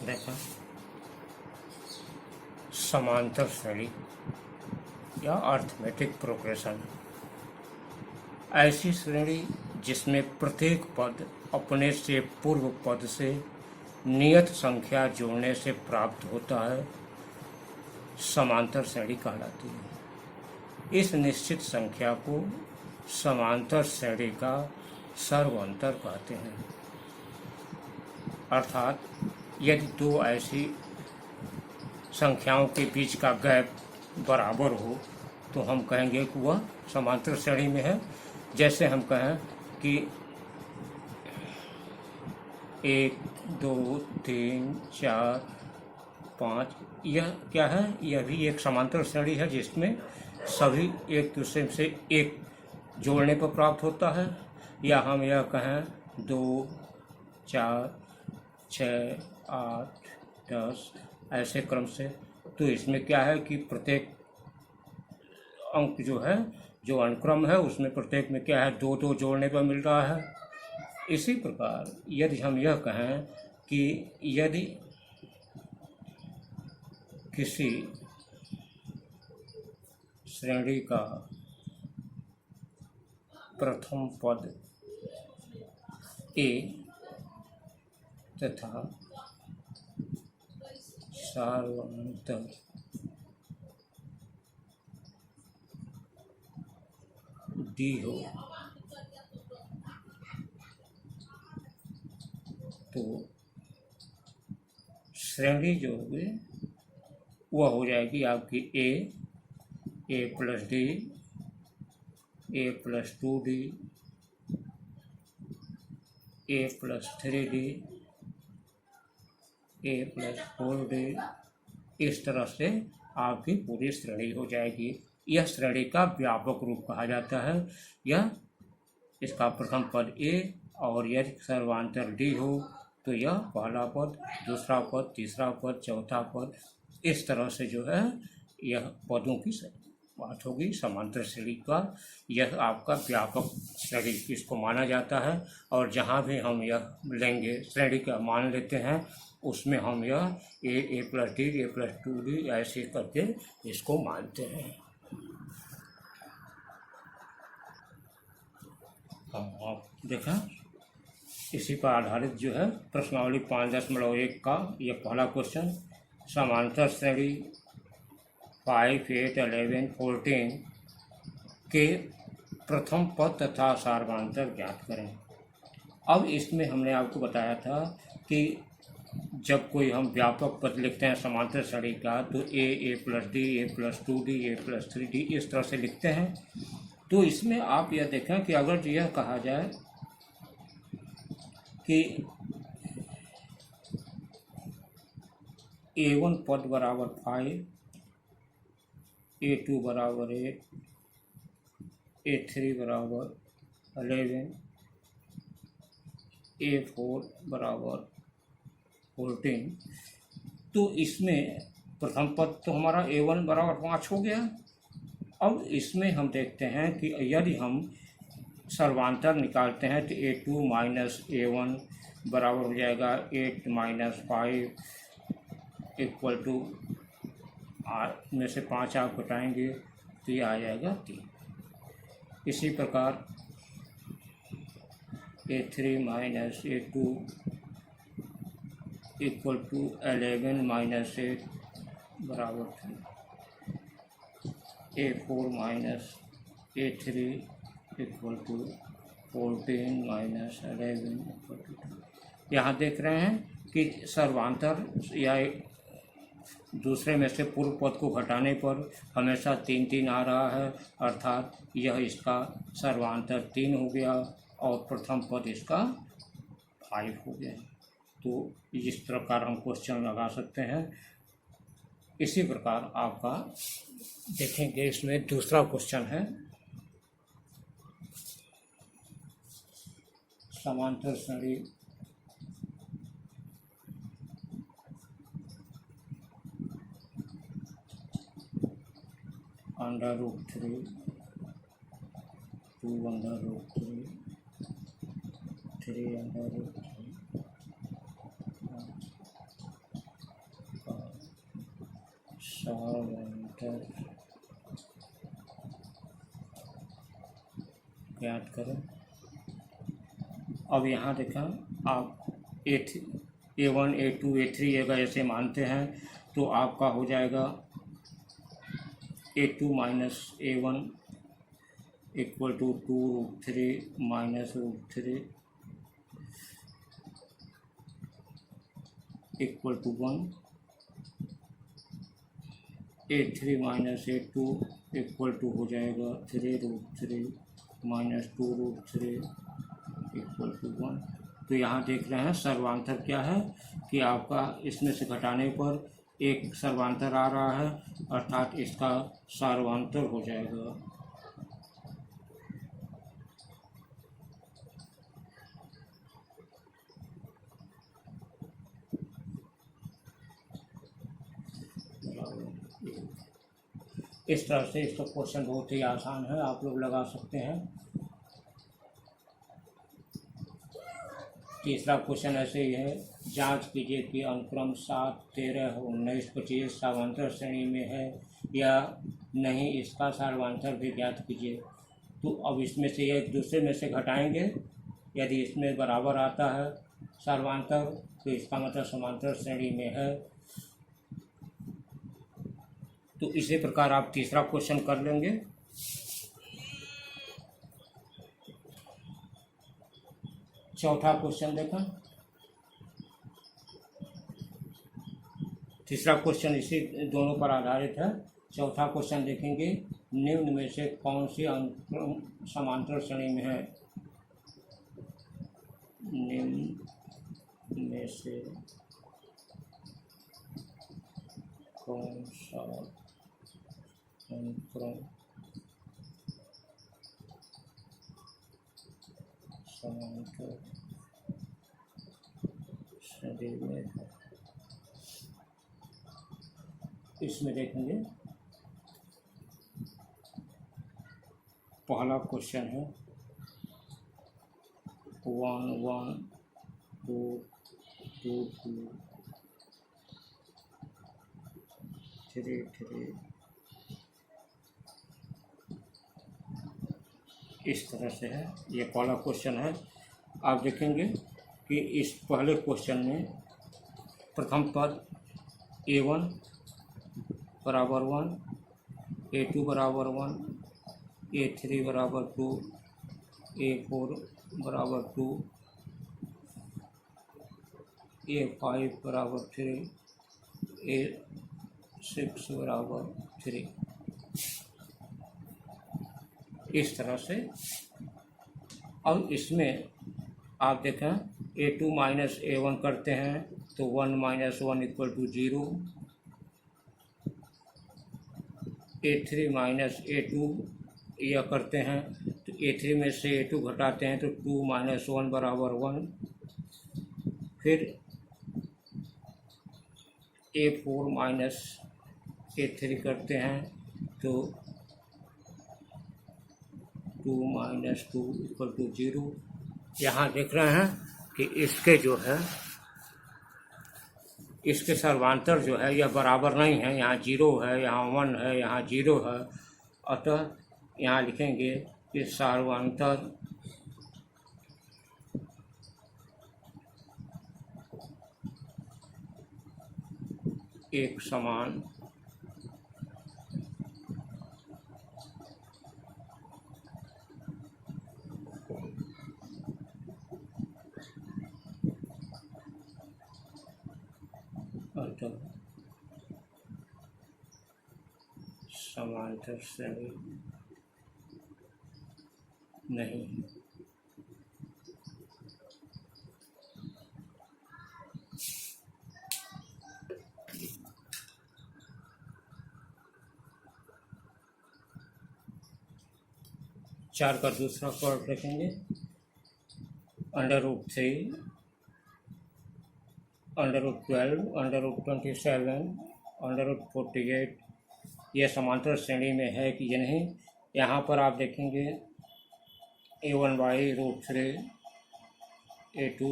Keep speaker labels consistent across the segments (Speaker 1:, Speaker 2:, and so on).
Speaker 1: देखा समांतर श्रेणी या अर्थमेटिक प्रोग्रेशन ऐसी श्रेणी जिसमें प्रत्येक पद अपने से पूर्व पद से नियत संख्या जोड़ने से प्राप्त होता है, समांतर श्रेणी कहलाती है। इस निश्चित संख्या को समांतर श्रेणी का सर्वांतर कहते हैं। अर्थात यदि दो ऐसी संख्याओं के बीच का गैप बराबर हो तो हम कहेंगे कि वह समांतर श्रेणी में है। जैसे हम कहें कि 1 2 3 4 5, यह क्या है? यह भी एक समांतर श्रेणी है जिसमें सभी एक दूसरे से एक जोड़ने पर प्राप्त होता है। या हम यह कहें 2 4 6 8 10 ऐसे क्रम से, तो इसमें क्या है कि प्रत्येक अंक जो है, जो अनुक्रम है, उसमें प्रत्येक में क्या है, 2 2 जोड़ने पर मिल रहा है। इसी प्रकार यदि हम यह कहें कि यदि किसी श्रेणी का प्रथम पद A तथा सार्वंतर D हो तो श्रेणी जो होगी वह हो जाएगी आपकी A plus D, A plus 2D, A plus 3D, A plus 4D। इस तरह से आपकी पूरी श्रेणी हो जाएगी। यह श्रेणी का व्यापक रूप कहा जाता है। यह इसका प्रथम पद A और यदि सर्वांतर D हो तो यह पहला पद, दूसरा पद, तीसरा पद, चौथा पद, इस तरह से जो है यह पदों की बात होगी। समांतर श्रेणी का यह आपका व्यापक श्रेणी इसको माना जाता है। और जहाँ भी हम यह लेंगे श्रेणी का मान लेते हैं उसमें हम यह A plus D, A plus 2D ऐसे करके इसको मानते हैं। आप देखा इसी पर आधारित जो है प्रश्नावली 5.1 का यह पहला क्वेश्चन, समांतर श्रेणी 5 8 11 14 के प्रथम पद तथा सार्वंतर ज्ञात करें। अब इसमें हमने आपको बताया था कि जब कोई हम व्यापक पद लिखते हैं समांतर श्रेणी का तो A plus D, A plus 2D, A plus 3D इस तरह से लिखते हैं। तो इसमें आप यह देखें कि अगर यह कहा जाए कि A1 पद बराबर 5, A2 बराबर 8, A3 बराबर 11, A4 बराबर 14, तो इसमें प्रथम पद तो हमारा A1 बराबर 5 हो गया। अब इसमें हम देखते हैं कि यदि हम सर्वांतर निकालते हैं तो A2 माइनस A1 बराबर हो जाएगा 8 माइनस 5 इक्वल टू 8 में से 5 आप घटाएंगे तो ये आ जाएगा 3। इसी प्रकार A3 minus A2 equal to 11 minus 8 बराबर 3। A4 minus A3 equal to 14 minus 11 equal to 2। यहाँ देख रहे हैं कि सर्वांतर या दूसरे में से पूर्व पद को घटाने पर हमेशा 3 3 आ रहा है, अर्थात यह इसका सर्वांतर 3 हो गया और प्रथम पद इसका 5 हो गया। तो इस प्रकार हम क्वेश्चन लगा सकते हैं। इसी प्रकार आपका देखेंगे इसमें दूसरा क्वेश्चन है, समांतर श्रेणी √3 2 √3 3 √3 समांतर ज्ञात करें। अब यहाँ देखा आप A1 A2 A3 अगर ऐसे मानते हैं तो आपका हो जाएगा A2 minus A1 equal to 2√3 minus √3 equal to 1। A3 minus A2 equal to हो जाएगा 3√3 माइनस 2√3 इक्वल टू 1। तो यहाँ देख रहे हैं सर्वांतर क्या है कि आपका इसमें से घटाने पर एक सर्वांतर आ रहा है, अर्थात इसका सर्वांतर हो जाएगा इस तरह से। इसका क्वेश्चन बहुत ही आसान है, आप लोग लगा सकते हैं। तीसरा क्वेश्चन ऐसे ही है, जांच कीजिए कि अनुक्रम 7, 13, 19, 25 समांतर श्रेणी में है या नहीं, इसका सर्वांतर भी ज्ञात कीजिए। तो अब इसमें से एक दूसरे में से घटाएंगे, यदि इसमें बराबर आता है सर्वांतर तो इसका मतलब समांतर श्रेणी में है। तो इसी प्रकार आप तीसरा क्वेश्चन कर लेंगे। चौथा क्वेश्चन देखा, तीसरा क्वेश्चन इसी दोनों पर आधारित है। चौथा क्वेश्चन देखेंगे, निम्न में से कौन सी अनुक्रम समांतर श्रेणी में है। निम्न में से कौन सा अनुक्रम समांतर श्रेणी में है। इसमें देखेंगे पहला क्वेश्चन है 1 1 2 2 2 3 3 इस तरह से है। ये पहला क्वेश्चन है। आप देखेंगे कि इस पहले क्वेश्चन में प्रथम पद A1 बराबर 1, A2 बराबर 1, A3 बराबर 2, A4 बराबर 2, A5 बराबर 3, A6 बराबर 3। इस तरह से। अब इसमें आप देखें A2 माइनस A1 करते हैं तो 1 minus 1 equal to 0, A3 minus A2 यह करते हैं तो A3 में से A2 घटाते हैं तो 2 माइनस 1 बराबर 1। फिर A4 माइनस A3 करते हैं तो 2 माइनस 2 इक्वल टू 0। यहाँ देख रहे हैं कि इसके जो है इसके सर्वांतर जो है यह बराबर नहीं है, यहाँ 0 है, यहाँ 1 है, यहाँ 0 है। अतः यहाँ लिखेंगे कि सर्वांतर एक समान समांतर श्रेणी नहीं है। चार का दूसरा पार्ट रखेंगे, √3, √12, √27, √48 यह समांतर श्रेणी में है कि या नहीं। यहाँ पर आप देखेंगे A1/√3, A2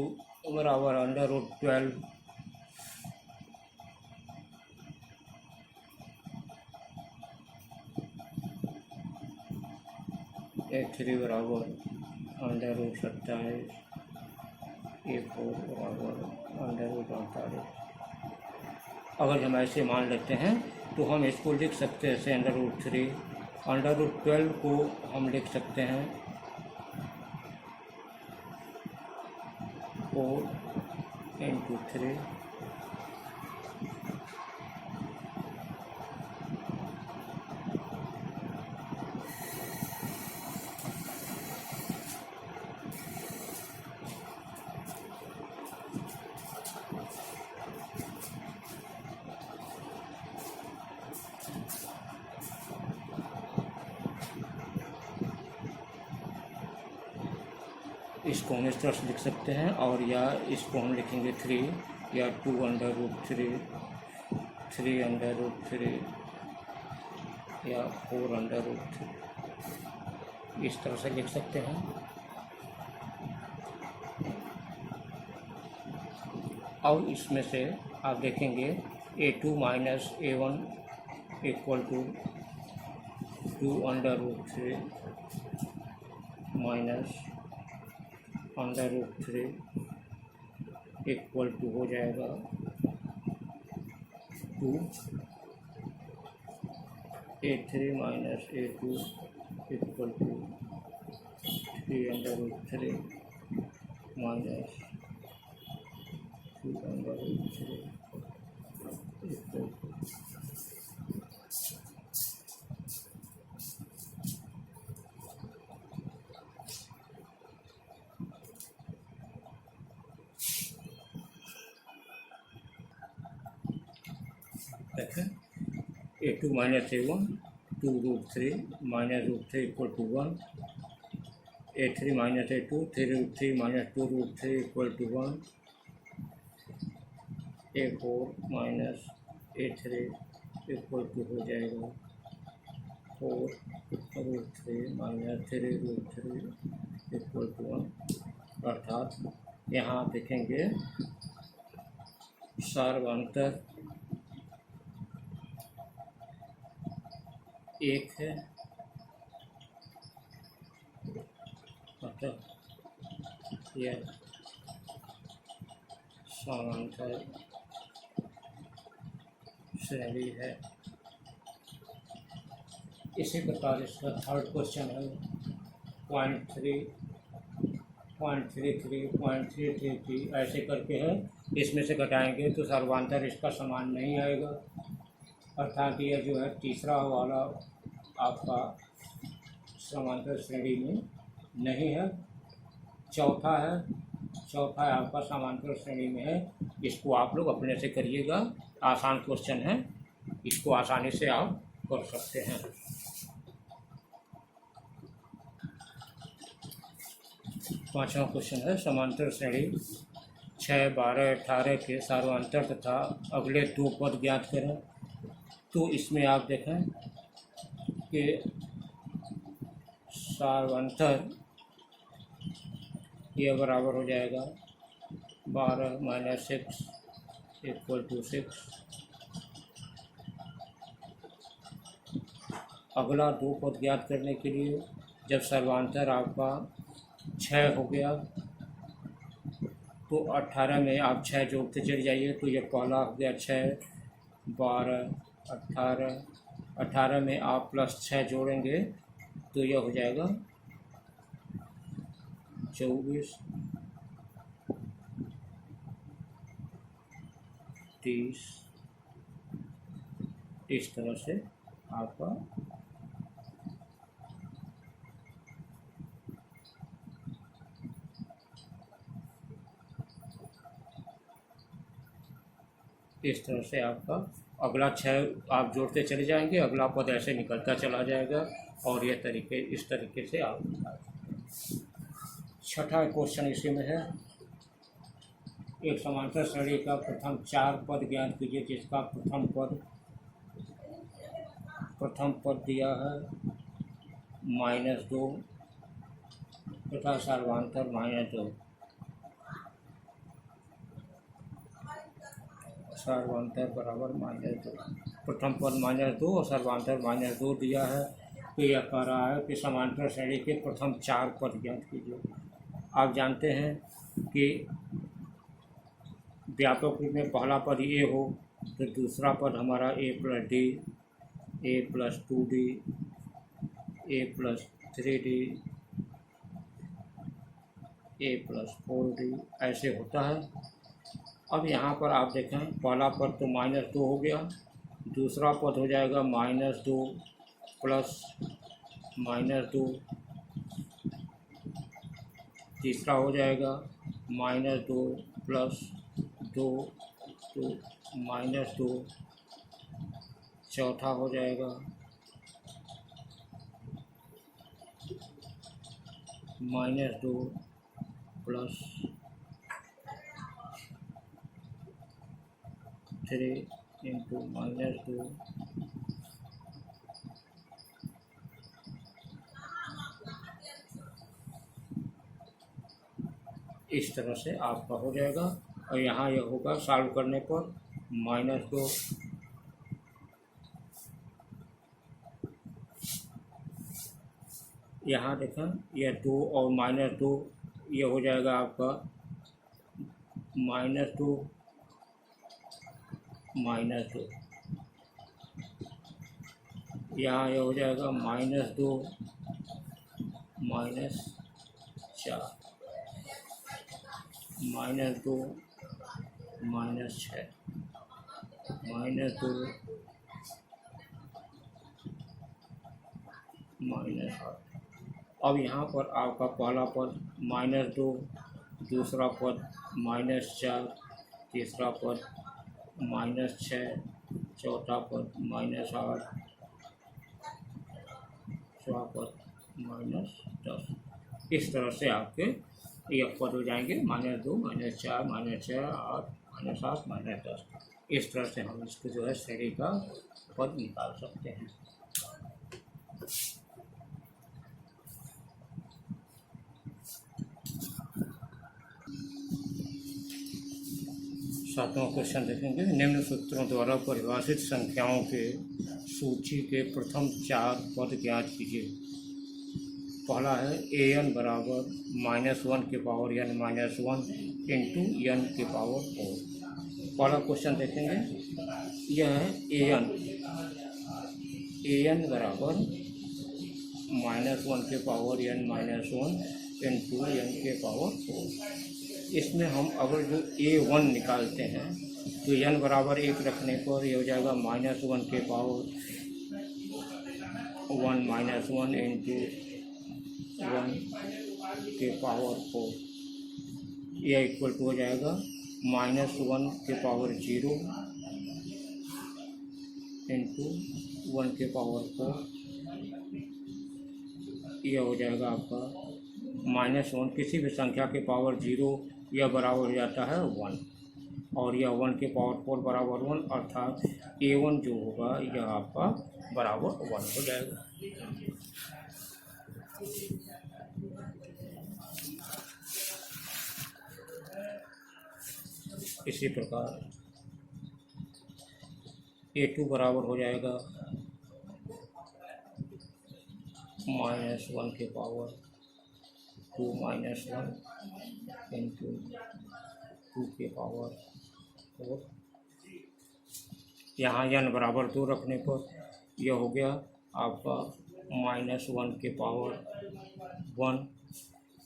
Speaker 1: बराबर √12, A3 बराबर √27, A4 बराबर √48। अगर हम ऐसे मान लेते हैं तो हम इसको लिख सकते हैं ऐसे √3, √12 को हम लिख सकते हैं 4 × 3 इसको हम इस तरह से लिख सकते हैं, और या इसको हम लिखेंगे 3 या 2 √3, 3 √3 या 4 √3, इस तरह से लिख सकते हैं। और इसमें से आप देखेंगे A2 minus A1 equal to 2 √3 minus √3 equal to हो जाएगा 2 A3 minus A2 equal to 3 √3 minus 2 √3 equal to देखें A2 minus A1 2 √3 minus √3 equal to 1, A3 minus A2 3 √3 minus 2 √3 equal to 1, A4 minus A3 equal to हो जाएगा 4 √3 minus 3 √3 equal to 1। अर्थात यहाँ आप देखेंगे सार्वंतर 1 है, अतः यह समांतर श्रेणी है। इसी प्रकार इसका थर्ड क्वेश्चन है 0.33, 0.33 ऐसे करके है। इसमें से घटाएंगे तो सर्वांतर इसका समान नहीं आएगा, अर्थात यह जो है तीसरा वाला आपका समांतर श्रेणी में नहीं है, चौथा आपका समांतर श्रेणी में है। इसको आप लोग अपने से करिएगा, आसान क्वेश्चन है, इसको आसानी से आप कर सकते हैं। पांचवा क्वेश्चन है समांतर श्रेणी 6, 12, 18 के सार्वंतर तथा अगले दो पद ज्ञात करें। तो इसमें आप देखें कि सार्वंतर यह बराबर हो जाएगा 12 माइनस 6 इक्वल टू 6। अगला दो पद ज्ञात करने के लिए जब सर्वांतर आपका 6 हो गया तो 18 में आप 6 जोड़ते चले जाइए, तो ये पहला हो गया 6, 12, 18 में आप प्लस 6 जोड़ेंगे तो यह हो जाएगा 24, 30। इस तरह से आपका आपका अगला 6 आप जोड़ते चले जाएंगे, अगला पद ऐसे निकलता चला जाएगा, और यह इस तरीके से आप छठा क्वेश्चन इसी में है। एक समांतर श्रेणी का प्रथम 4 पद ज्ञात कीजिए, जिसका प्रथम पद दिया है -2 तथा सर्वांतर -2। सर्वांतर बराबर -2, प्रथम पद -2 और सर्वांतर -2 दिया है। तो यह कह रहा है कि समांतर श्रेणी के प्रथम 4 पद ज्ञात कीजिए। आप जानते हैं कि व्यापक रूप में पहला पद ए हो तो दूसरा पद हमारा ए प्लस डी, ए प्लस 2d, ए प्लस 3d, ए प्लस 4d ऐसे होता है। अब यहाँ पर आप देखें पहला पद तो -2 हो गया, दूसरा पद हो जाएगा -2 प्लस -2, तीसरा हो जाएगा -2 प्लस 2 तो -2, चौथा हो जाएगा -2 प्लस 3 इंटू -2 इस तरह से आपका हो जाएगा। और यहाँ यह होगा सॉल्व करने पर -2 यहाँ देखें यह 2 और -2 यह हो जाएगा आपका -2 -2, यहाँ यह हो जाएगा -2 -4 -2 -6 -2 -8। अब यहाँ पर आपका पहला पद -2, दूसरा पद -4, तीसरा पद -6, चौथा पद -8, छठा पद -10। इस तरह से आपके यह पद हो जाएंगे -2 -4 -6 8 -8 -10। इस तरह से हम इसको जो है श्रेणी का पद निकाल सकते हैं। सातवां क्वेश्चन देखेंगे। निम्न सूत्रों द्वारा परिभाषित संख्याओं के सूची के प्रथम 4 पद ज्ञात कीजिए। पहला है an बराबर -1 के पावर n -1 इंटू n के पावर 4। पहला क्वेश्चन देखेंगे, यह है an बराबर -1 के पावर n -1 इंटू n के पावर 4। इसमें हम अगर जो a1 निकालते हैं तो n बराबर 1 रखने पर यह हो जाएगा -1 के पावर 1 -1 इंटू 1 के पावर 4। यह इक्वल टू हो जाएगा -1 के पावर 0 इंटू 1 के पावर 4। यह हो जाएगा आपका -1 किसी भी संख्या के पावर 0 यह बराबर हो जाता है 1 और यह 1 के पावर 4 बराबर 1, अर्थात a1 जो होगा यह आपका बराबर 1 हो जाएगा। इसी प्रकार a2 बराबर हो जाएगा -1 के पावर 2 -1 इंटू 2 के पावर 4। यहाँ n बराबर 2 रखने पर यह हो गया आपका -1 के पावर 1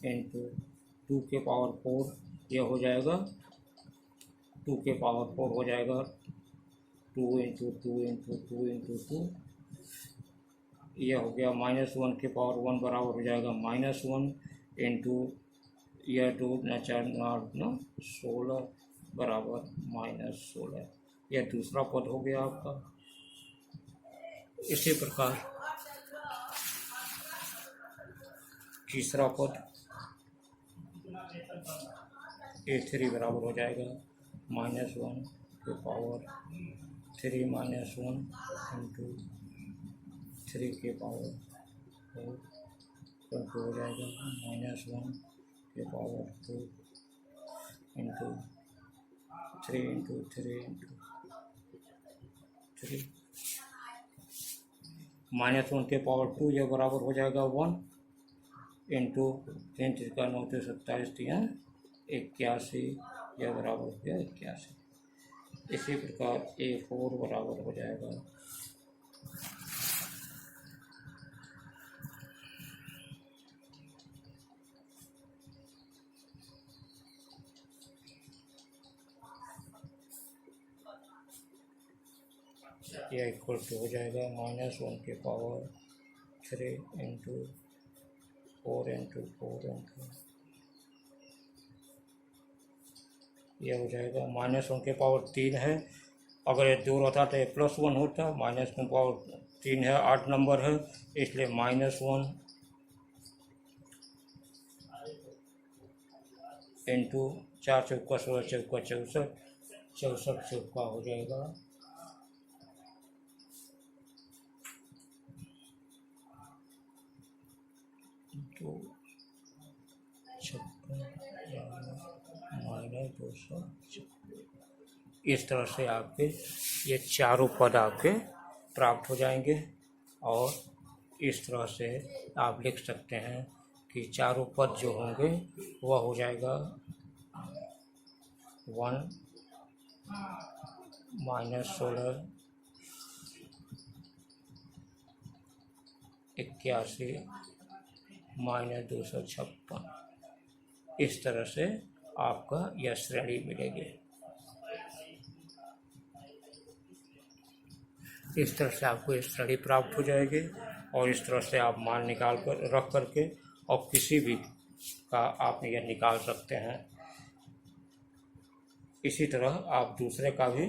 Speaker 1: इंटू 2 के पावर 4। यह हो जाएगा 2 के पावर 4 हो जाएगा 2 इंटू 2 इंटू 2 इंटू 2। यह हो गया -1 के पावर 1 बराबर हो जाएगा -1 इंटू यह 2 न 4 न 8 न 16 बराबर -16। यह दूसरा पद हो गया आपका। इसी प्रकार तीसरा पद a3 बराबर हो जाएगा -1 के पावर 3 -1 इंटू 3 के पावर 4 हो जाएगा -1 के पावर 2 इंटू 3 इंटू 3 इंटू 3। -1 के पावर 2 यह बराबर हो जाएगा 1 इंटू 3 का 9 तो 27 दिया 81 यह बराबर हो गया 81। इसी प्रकार A4 बराबर हो जाएगा यह इक्वल टू हो जाएगा -1 के पावर 3 इंटू 4 इंटू 4 इंटू यह हो जाएगा -1 के पावर 3 है। अगर ये 2 रहता तो ये +1 होता। -1 के पावर 3 है 8 नंबर है इसलिए -1 इंटू 4 चौका 16 चौका 64 64 चौका हो जाएगा 256 इस तरह से आपके ये चारों पद आपके प्राप्त हो जाएंगे। और इस तरह से आप लिख सकते हैं कि चारों पद जो होंगे वह हो जाएगा 1 -16 81 -256 इस तरह से आपका यह श्रेणी मिलेगी। इस तरह से आपको ये श्रेणी प्राप्त हो जाएगी और इस तरह से आप मान निकाल कर रख करके और किसी भी का आप यह निकाल सकते हैं। इसी तरह आप दूसरे का भी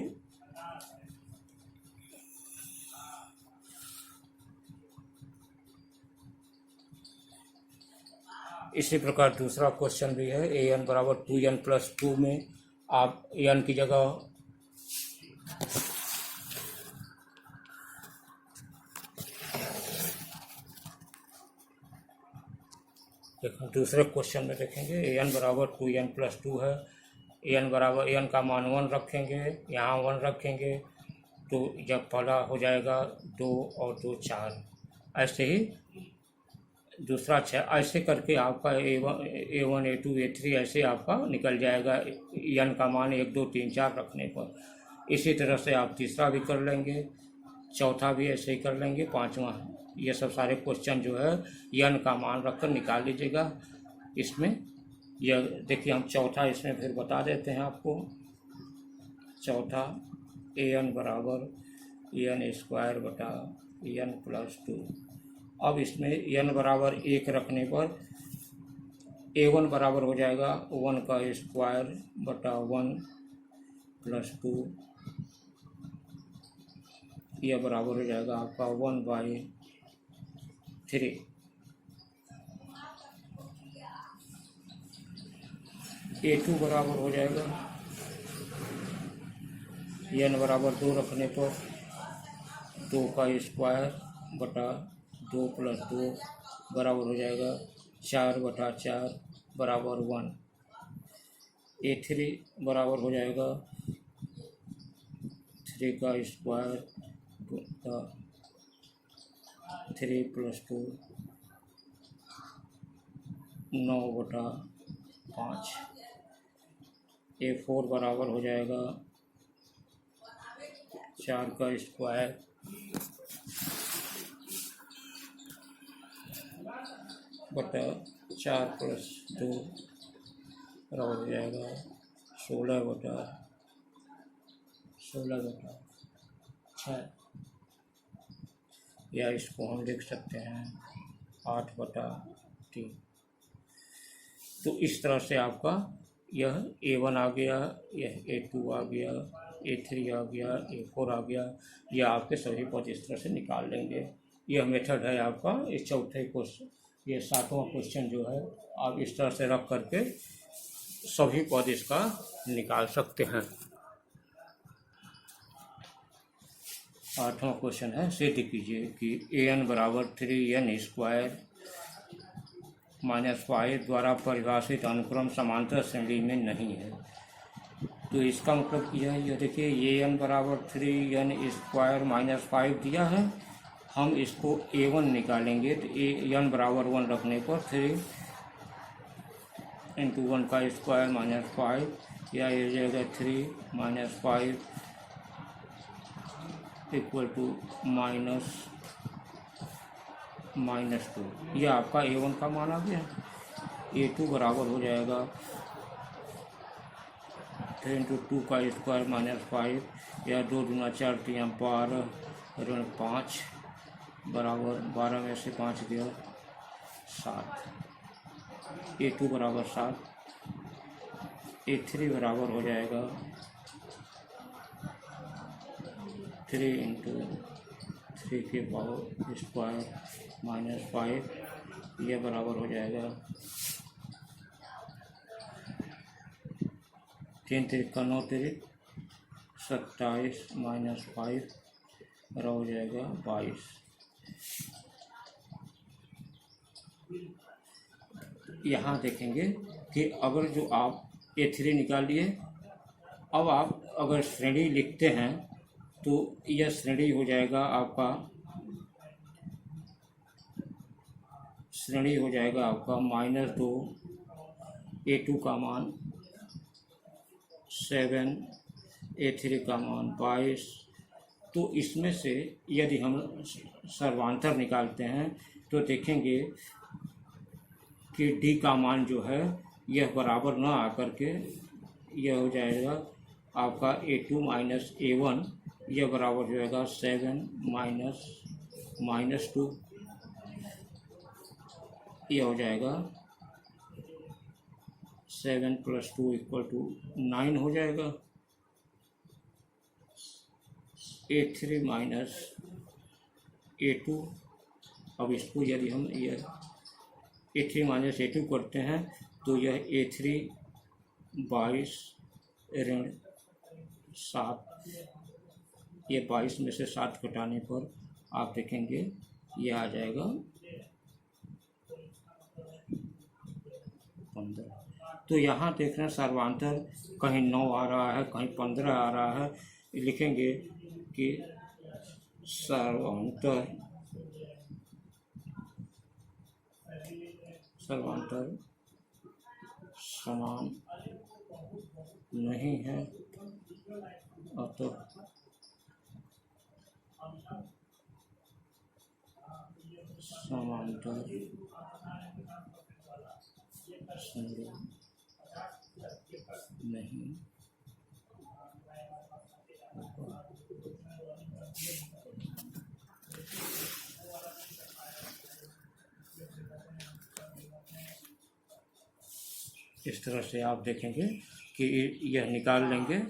Speaker 1: इसी प्रकार दूसरा क्वेश्चन भी है an बराबर 2n + 2 में आप n की जगह दूसरे क्वेश्चन में देखेंगे an बराबर 2n + 2 है। an बराबर n का मान 1 रखेंगे यहाँ 1 रखेंगे तो जब पहला हो जाएगा 2 और 2 4 ऐसे ही दूसरा 6 ऐसे करके आपका A1 A2 A3 ऐसे आपका निकल जाएगा n का मान 1 2 3 4 रखने पर। इसी तरह से आप तीसरा भी कर लेंगे चौथा भी ऐसे ही कर लेंगे पांचवा। ये सब सारे क्वेश्चन जो है n का मान रखकर निकाल लीजिएगा। इसमें यह देखिए हम चौथा इसमें फिर बता देते हैं आपको। चौथा an बराबर n² बटा n + 2। अब इसमें n बराबर 1 रखने पर A1 बराबर हो जाएगा 1 का स्क्वायर बटा 1 + 2 यह बराबर हो जाएगा आपका 1/3। A2 बराबर हो जाएगा n बराबर 2 रखने पर 2 का स्क्वायर बटा 2 + 2 बराबर हो जाएगा 4/4 बराबर 1। A3 बराबर हो जाएगा 3 का स्क्वायर बटा 3 + 2 9/5। A4 बराबर हो जाएगा 4 का स्क्वायर बटा 4 + 2 बराबर हो जाएगा 16/6 या इसको हम लिख सकते हैं 8/3। तो इस तरह से आपका यह A1 आ गया, यह A2 आ गया, A3 आ गया, A4 आ गया। यह आपके सभी पद इस तरह से निकाल लेंगे। यह मेथड है आपका इस चौथे क्वेश्चन। ये 7वां क्वेश्चन जो है आप इस तरह से रख करके सभी पद इसका निकाल सकते हैं। 8वां क्वेश्चन है सिद्ध कीजिए कि an बराबर 3n² - 5 द्वारा परिभाषित अनुक्रम समांतर श्रेणी में नहीं है। तो इसका मतलब यह देखिए an बराबर 3n² - 5 दिया है हम इसको A1 निकालेंगे तो n बराबर 1 रखने पर 3 इंटू 1 का स्क्वायर माइनस 5, या ये हो जाएगा 3 माइनस 5 इक्वल टू -2। ये आपका A1 का मान आ गया। A2 बराबर हो जाएगा 3 इंटू 2 का स्क्वायर माइनस 5, या 2 दूना 4 3 12 ऋण 5 बराबर 12 में से 5 गया 7। A2 बराबर 7। A3 बराबर हो जाएगा 3 इंटू 3 के पावर स्क्वायर माइनस 5, यह बराबर हो जाएगा 3 3 9 3 27 माइनस 5 बराबर हो जाएगा 22। यहाँ देखेंगे कि अगर जो आप A3 निकाल लिए, अब आप अगर श्रेणी लिखते हैं तो यह श्रेणी हो जाएगा आपका -2 A2 का मान 7 A3 का मान 22। तो इसमें से यदि हम सर्वांतर निकालते हैं तो देखेंगे कि D का मान जो है यह बराबर ना आकर के यह हो जाएगा आपका A2 माइनस A1, यह बराबर हो जाएगा 7 -2, यह हो जाएगा 7 + 2 = 9 हो जाएगा। A3 माइनस A2, अब इसको यदि हम यह A3 माइनस A2 करते हैं तो यह A3 22 ऋण 7, ये 22 में से 7 घटाने पर आप देखेंगे यह आ जाएगा 15। तो यहाँ देख रहे हैं सर्वांतर कहीं 9 आ रहा है, कहीं 15 आ रहा है। लिखेंगे कि सर्वांतर समान नहीं है, अतः समांतर श्रेणी नहीं होगा। इस तरह से आप देखेंगे कि यह निकाल लेंगे।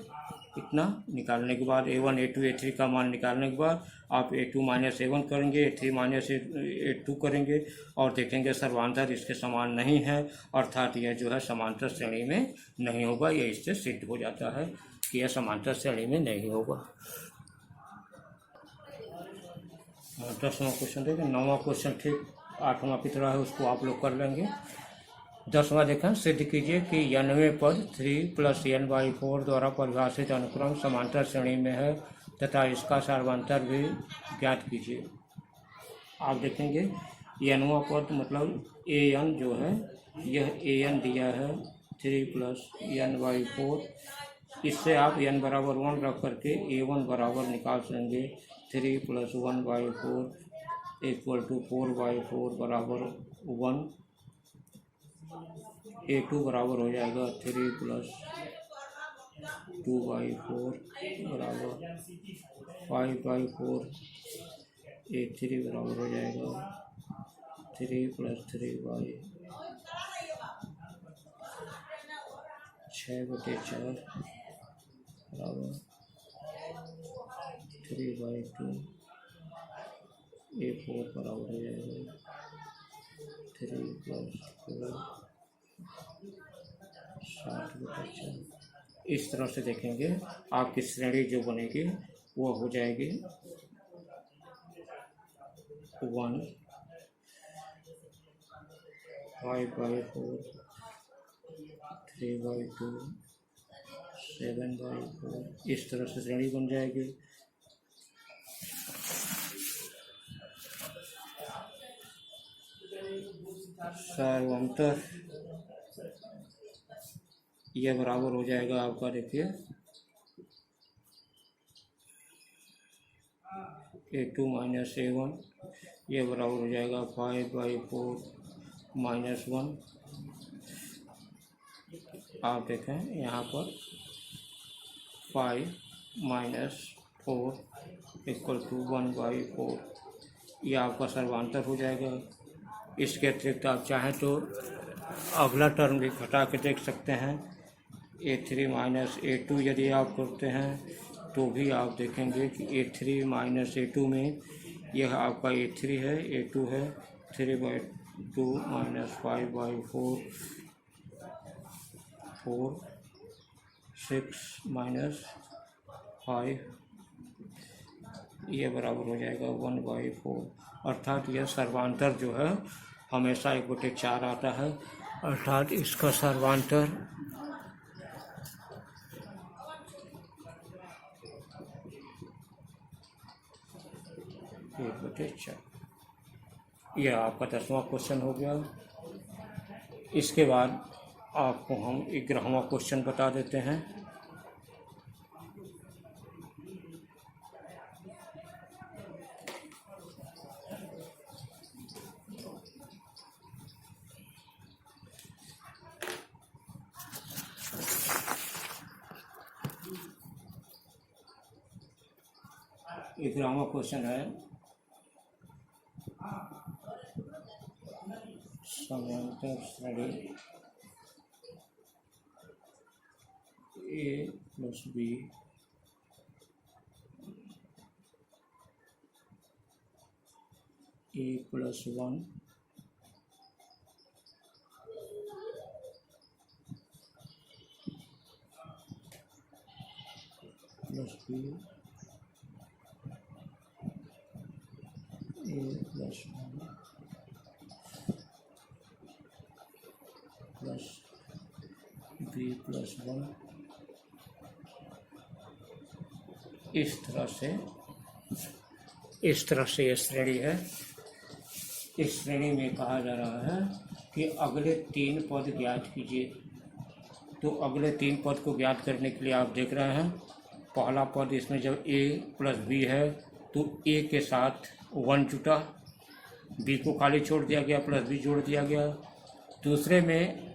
Speaker 1: इतना निकालने के बाद A1 A2 A3 का मान निकालने के बाद आप A2 माइनस A1 करेंगे, A3 माइनस A2 करेंगे और देखेंगे सर्वांतर इसके समान नहीं है, अर्थात यह जो है समांतर श्रेणी में नहीं होगा। यह इससे सिद्ध हो जाता है कि यह समांतर श्रेणी में नहीं होगा। 10वां क्वेश्चन देखें। 9वां क्वेश्चन ठीक 8वां की तरह है, उसको आप लोग कर लेंगे। 10वां देखें, सिद्ध कीजिए कि 90वें पद 3 + n/4 द्वारा परिभाषित अनुक्रम समांतर श्रेणी में है तथा इसका सर्वांतर भी ज्ञात कीजिए। आप देखेंगे nवां पद मतलब an जो है, यह an दिया है 3 + n/4। इससे आप n बराबर 1 रख करके A1 बराबर निकाल सकेंगे 3 + 1/4 = 4/4 बराबर 1। A2 बराबर हो जाएगा 3 + 2/4 बराबर 5/4। A3 बराबर हो जाएगा 3 + 3/6/4 बराबर 3/2। A4 बराबर हो जाएगा 3 + 4 60/4। इस तरह से देखेंगे आपकी श्रेणी जो बनेगी वो हो जाएगी 1 5/4 3/2 7/4। इस तरह से श्रेणी बन जाएगी। सर्वांतर ये बराबर हो जाएगा आपका, देखिए A2 माइनस A1, ये बराबर हो जाएगा 5/4 -1। आप देखें यहाँ पर 5 - 4 = 1/4, ये आपका सर्वांतर हो जाएगा। इसके अतिरिक्त आप चाहें तो अगला टर्म भी घटा के देख सकते हैं। A3 माइनस A2 यदि आप करते हैं तो भी आप देखेंगे कि A3 माइनस A2 में यह आपका A3 है, A2 है, 3/2 माइनस 5/4 4 6 माइनस 5, ये बराबर हो जाएगा 1/4। अर्थात यह सर्वांतर जो है हमेशा 1/4 आता है, अर्थात इसका सर्वांतर 1/4। यह आपका 10वां क्वेश्चन हो गया। इसके बाद आपको हम 11वां क्वेश्चन बता देते हैं। ग्रामर क्वेश्चन है समांतर श्रेणी A + B A + 1 + B A + 1 + B + 1, इस तरह से ये श्रेणी है। इस श्रेणी में कहा जा रहा है कि अगले 3 पद ज्ञात कीजिए। तो अगले 3 पद को ज्ञात करने के लिए आप देख रहे हैं, पहला पद इसमें जब A + B है तो A के साथ 1 जुटा, B को खाली छोड़ दिया गया, +B जोड़ दिया गया। दूसरे में